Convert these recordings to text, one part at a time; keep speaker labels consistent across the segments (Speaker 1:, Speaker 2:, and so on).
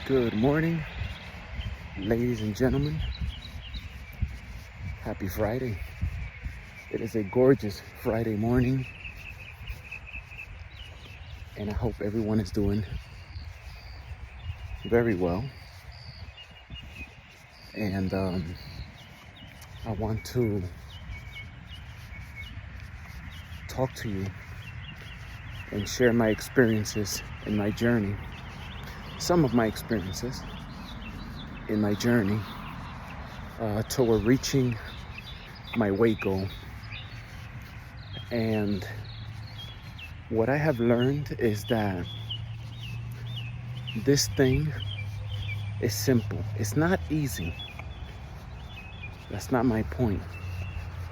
Speaker 1: Good morning, ladies and gentlemen. Happy Friday. It is a gorgeous Friday morning, and I hope everyone is doing very well. And I want to talk to you and share my experiences in my journey, some of my experiences in my journey toward reaching my weight goal. And what I have learned is that this thing is simple. It's not easy. That's not my point.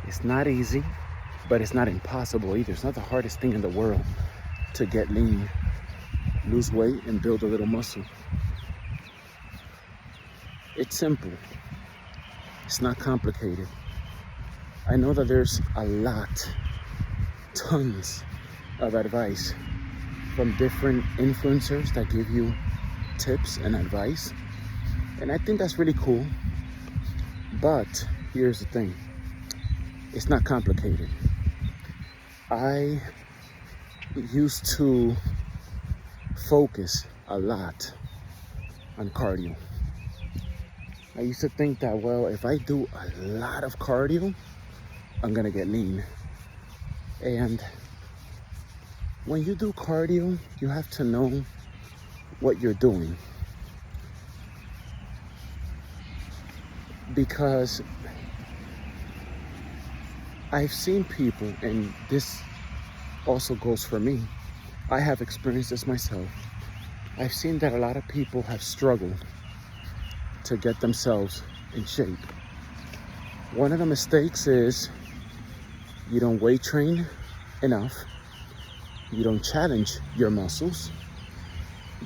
Speaker 1: It's not easy, but it's not impossible either. It's not the hardest thing in the world to get lean, lose weight, and build a little muscle. It's simple. It's not complicated. I know that there's a lot, tons of advice from different influencers that give you tips and advice. And I think that's really cool. But here's the thing. It's not complicated. I used to focus a lot on cardio. I used to think that, well, if I do a lot of cardio, I'm gonna get lean. And when you do cardio, you have to know what you're doing. Because I've seen people, and this also goes for me. I have experienced this myself. I've seen that a lot of people have struggled to get themselves in shape. One of the mistakes is you don't weight train enough. You don't challenge your muscles.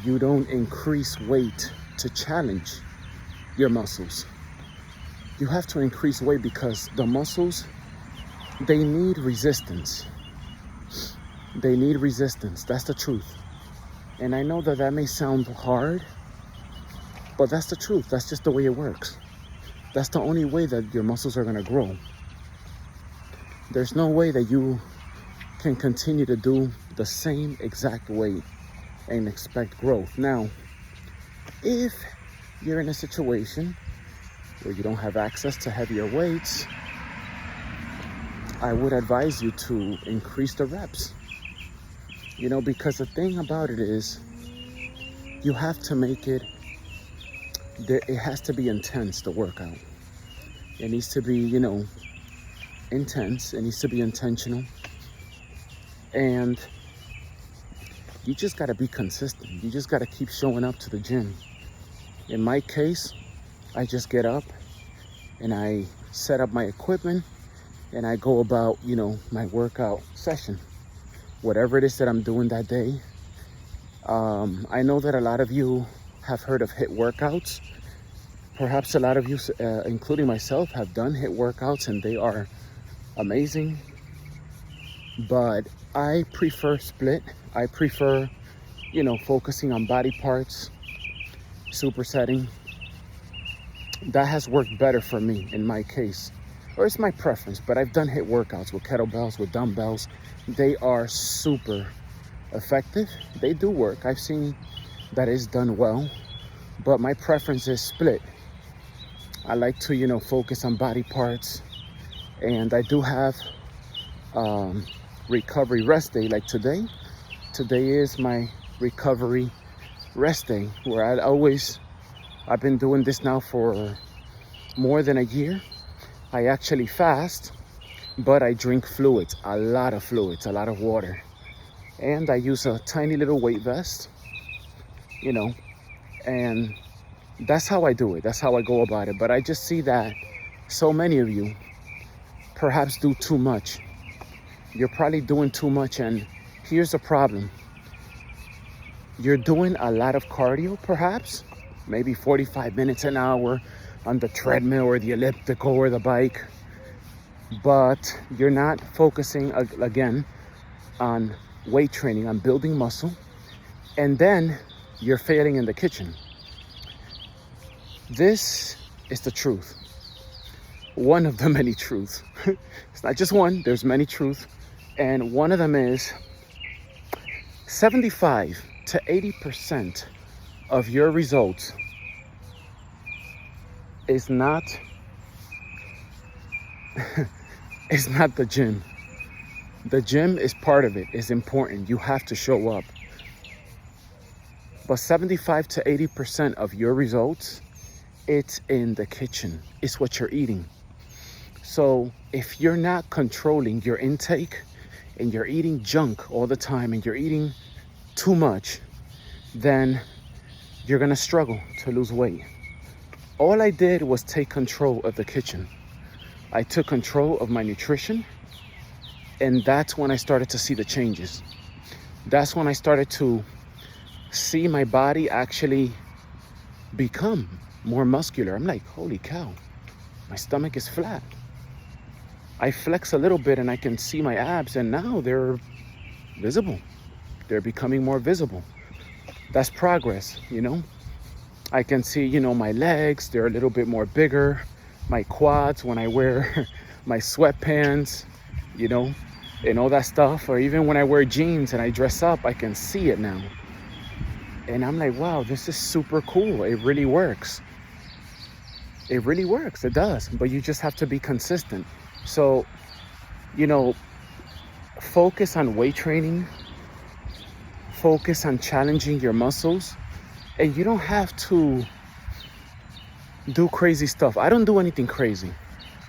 Speaker 1: You don't increase weight to challenge your muscles. You have to increase weight because the muscles, they need resistance. They need resistance. That's the truth. And I know that that may sound hard, but that's the truth. That's just the way it works. That's the only way that your muscles are going to grow. There's no way that you can continue to do the same exact weight and expect growth. Now, if you're in a situation where you don't have access to heavier weights, I would advise you to increase the reps. Because the thing about it is, you have to make it, it has to be intense, the workout. It needs to be, intense. It needs to be intentional. And you just got to be consistent. You just got to keep showing up to the gym. In my case, I just get up and I set up my equipment and I go about, my workout session. Whatever it is that I'm doing that day. I know that a lot of you have heard of HIIT workouts. Perhaps a lot of you, including myself, have done HIIT workouts and they are amazing. But I prefer split. I prefer, focusing on body parts, supersetting. That has worked better for me in my case. Or it's my preference, but I've done HIIT workouts with kettlebells, with dumbbells. They are super effective. They do work. I've seen that it's done well, but my preference is split. I like to, focus on body parts, and I do have recovery rest day like today. Today is my recovery rest day where I've been doing this now for more than a year. I actually fast, but I drink fluids, a lot of fluids, a lot of water. And I use a tiny little weight vest, and that's how I do it. That's how I go about it. But I just see that so many of you perhaps do too much. You're probably doing too much, and here's the problem. You're doing a lot of cardio, perhaps, maybe 45 minutes an hour on the treadmill or the elliptical or the bike, but you're not focusing, again, on weight training, on building muscle, and then you're failing in the kitchen. This is the truth. One of the many truths. It's not just one, there's many truths. And one of them is 75 to 80% of your results is not it's not the gym. The gym is part of it, is important. You have to show up. But 75 to 80% of your results, it's in the kitchen. It's what you're eating. So if you're not controlling your intake and you're eating junk all the time and you're eating too much, then you're gonna struggle to lose weight. All I did was take control of the kitchen. I took control of my nutrition, and that's when I started to see the changes. That's when I started to see my body actually become more muscular. I'm like, holy cow, my stomach is flat. I flex a little bit and I can see my abs, and now they're visible. They're becoming more visible. That's progress, you know? I can see, you know, my legs, they're a little bit more bigger. My quads when I wear my sweatpants, you know, and all that stuff. Or even when I wear jeans and I dress up, I can see it now. And I'm like, wow, this is super cool. It really works. It really works. It does. But you just have to be consistent. So, you know, focus on weight training. Focus on challenging your muscles. And you don't have to do crazy stuff. I don't do anything crazy.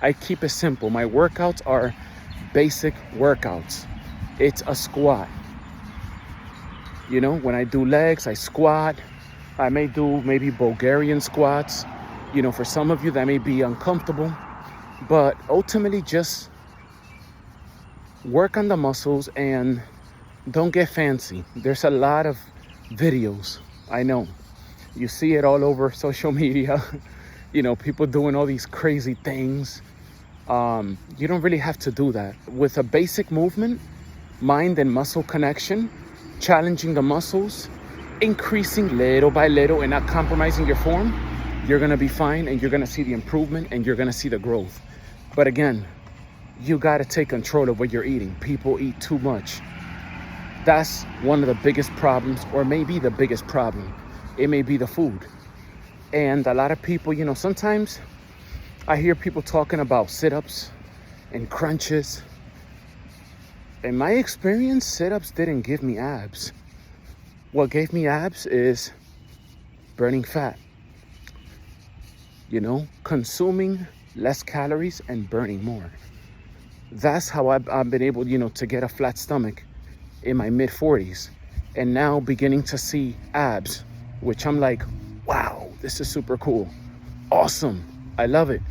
Speaker 1: I keep it simple. My workouts are basic workouts. It's a squat. You know, when I do legs, I squat. I may do maybe Bulgarian squats. You know, for some of you that may be uncomfortable, but ultimately just work on the muscles and don't get fancy. There's a lot of videos. I know you see it all over social media. You know, people doing all these crazy things. You don't really have to do that. With a basic movement, mind and muscle connection, challenging the muscles, increasing little by little and not compromising your form, you're gonna be fine, and you're gonna see the improvement and you're gonna see the growth. But again, you gotta take control of what you're eating. People eat too much. That's one of the biggest problems, or maybe the biggest problem. It may be the food. And a lot of people, you know, sometimes I hear people talking about sit-ups and crunches. In my experience, sit-ups didn't give me abs. What gave me abs is burning fat. You know, consuming less calories and burning more. That's how I've been able, you know, to get a flat stomach in my mid-40s, and now beginning to see abs, which I'm like, wow, this is super cool. Awesome. I love it.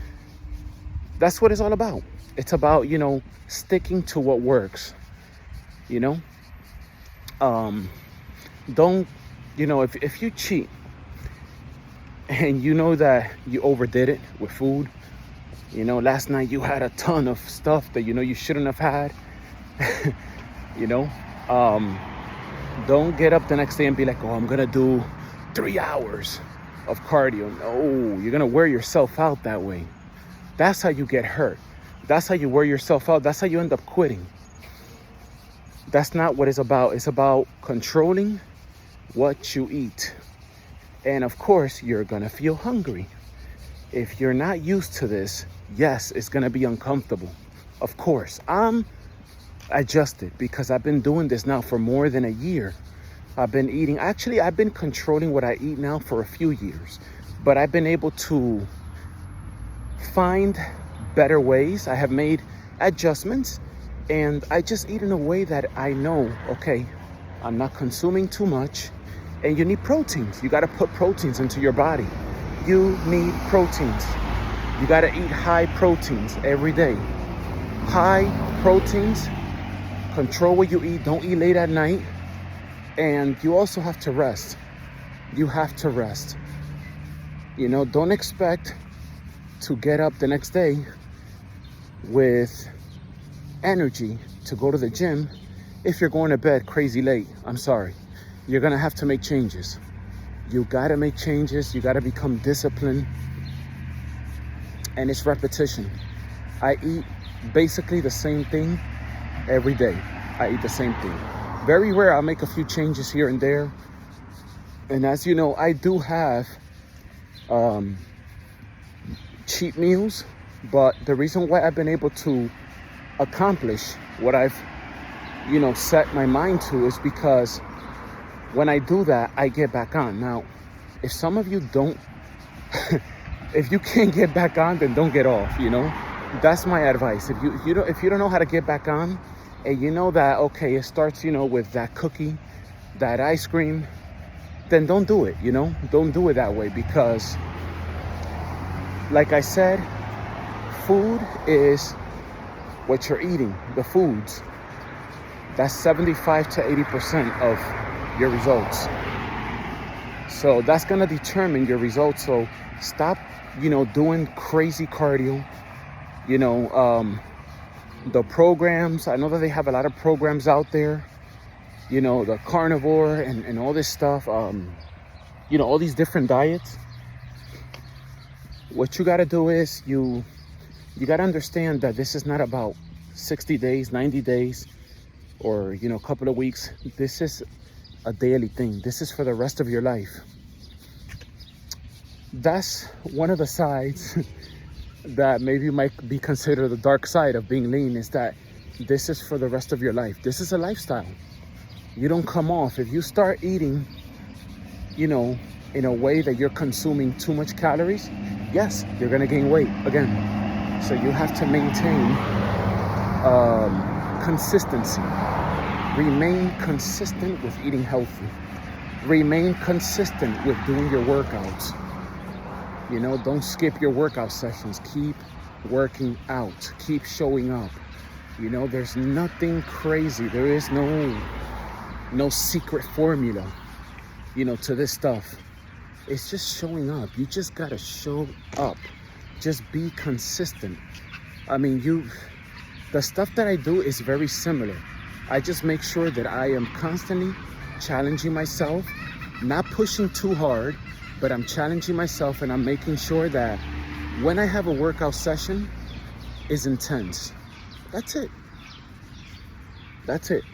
Speaker 1: That's what it's all about. It's about, you know, sticking to what works. You know, don't, you know, if you cheat and you know that you overdid it with food, you know, last night you had a ton of stuff that you know you shouldn't have had, you know, don't get up the next day and be like, oh, I'm gonna do 3 hours of cardio. No, you're gonna wear yourself out that way. That's how you get hurt. That's how you wear yourself out. That's how you end up quitting. That's not what it's about. It's about controlling what you eat. And of course, you're gonna feel hungry. If you're not used to this, yes, it's gonna be uncomfortable. Of course, I'm adjusted because I've been doing this now for more than a year. I've been eating, actually, I've been controlling what I eat now for a few years, but I've been able to find better ways. I have made adjustments, and I just eat in a way that I know, okay, I'm not consuming too much. And you need proteins. You got to put proteins into your body. You need proteins. You got to eat high proteins every day. High proteins. Control what you eat. Don't eat late at night. And you also have to rest. You have to rest. You know, don't expect to get up the next day with energy to go to the gym if you're going to bed crazy late. I'm sorry. You're gonna have to make changes. You gotta make changes. You gotta become disciplined. And it's repetition. I eat basically the same thing every day. I eat the same thing. Very rare I'll make a few changes here and there. And as you know, I do have cheat meals, but the reason why I've been able to accomplish what I've, set my mind to is because when I do that, I get back on. Now, if some of you don't, if you can't get back on, then don't get off, That's my advice. If you don't know how to get back on, and you know that, okay, it starts, with that cookie, that ice cream, then don't do it, Don't do it that way because, like I said, food is what you're eating, the foods. That's 75 to 80% of your results. So that's going to determine your results. So stop, doing crazy cardio. The programs, I know that they have a lot of programs out there, the carnivore and all this stuff, all these different diets. What you got to do is you got to understand that this is not about 60 days, 90 days, or, a couple of weeks. This is a daily thing. This is for the rest of your life. That's one of the sides that maybe might be considered the dark side of being lean, is that this is for the rest of your life. This is a lifestyle. You don't come off. If you start eating, in a way that you're consuming too much calories, yes, you're going to gain weight again. So you have to maintain consistency. Remain consistent with eating healthy. Remain consistent with doing your workouts. Don't skip your workout sessions. Keep working out. Keep showing up. There's nothing crazy. There is no secret formula, to this stuff. It's just showing up. You just gotta show up. Just be consistent. I mean, the stuff that I do is very similar. I just make sure that I am constantly challenging myself, not pushing too hard, but I'm challenging myself, and I'm making sure that when I have a workout session, is intense. That's it. That's it.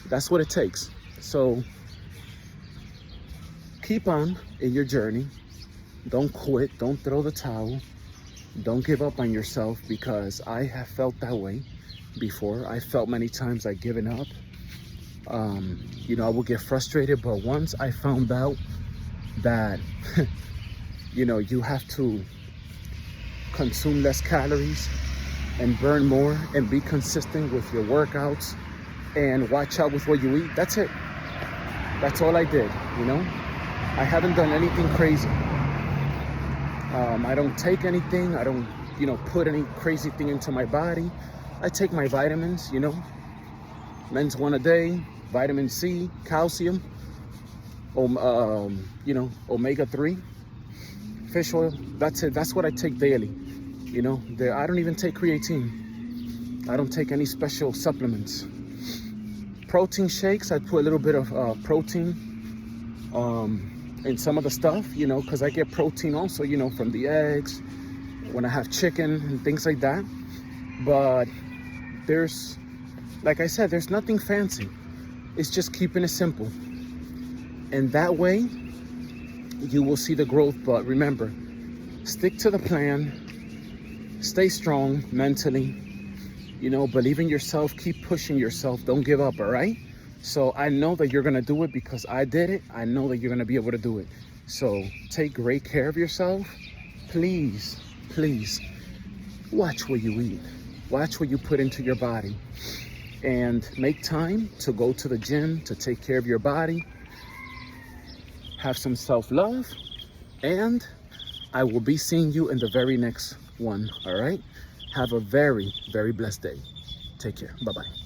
Speaker 1: That's what it takes. So keep on in your journey. Don't quit. Don't throw the towel. Don't give up on yourself, because I have felt that way before. I felt many times like giving up. I would get frustrated, but once I found out that, you have to consume less calories and burn more and be consistent with your workouts and watch out with what you eat. That's it. That's all I did, I haven't done anything crazy. I don't take anything. I don't, put any crazy thing into my body. I take my vitamins, men's one a day, vitamin C, calcium, omega-3, fish oil. That's it. That's what I take daily. I don't even take creatine. I don't take any special supplements. Protein shakes, I put a little bit of protein in some of the stuff, because I get protein also, from the eggs, when I have chicken and things like that. But there's, like I said, there's nothing fancy. It's just keeping it simple. And that way, you will see the growth. But remember, stick to the plan. Stay strong mentally. Believe in yourself. Keep pushing yourself. Don't give up, all right? So I know that you're going to do it because I did it. I know that you're going to be able to do it. So take great care of yourself. Please, please, watch what you eat. Watch what you put into your body. And make time to go to the gym, to take care of your body. Have some self-love. And I will be seeing you in the very next one, all right? Have a very, very blessed day. Take care. Bye-bye.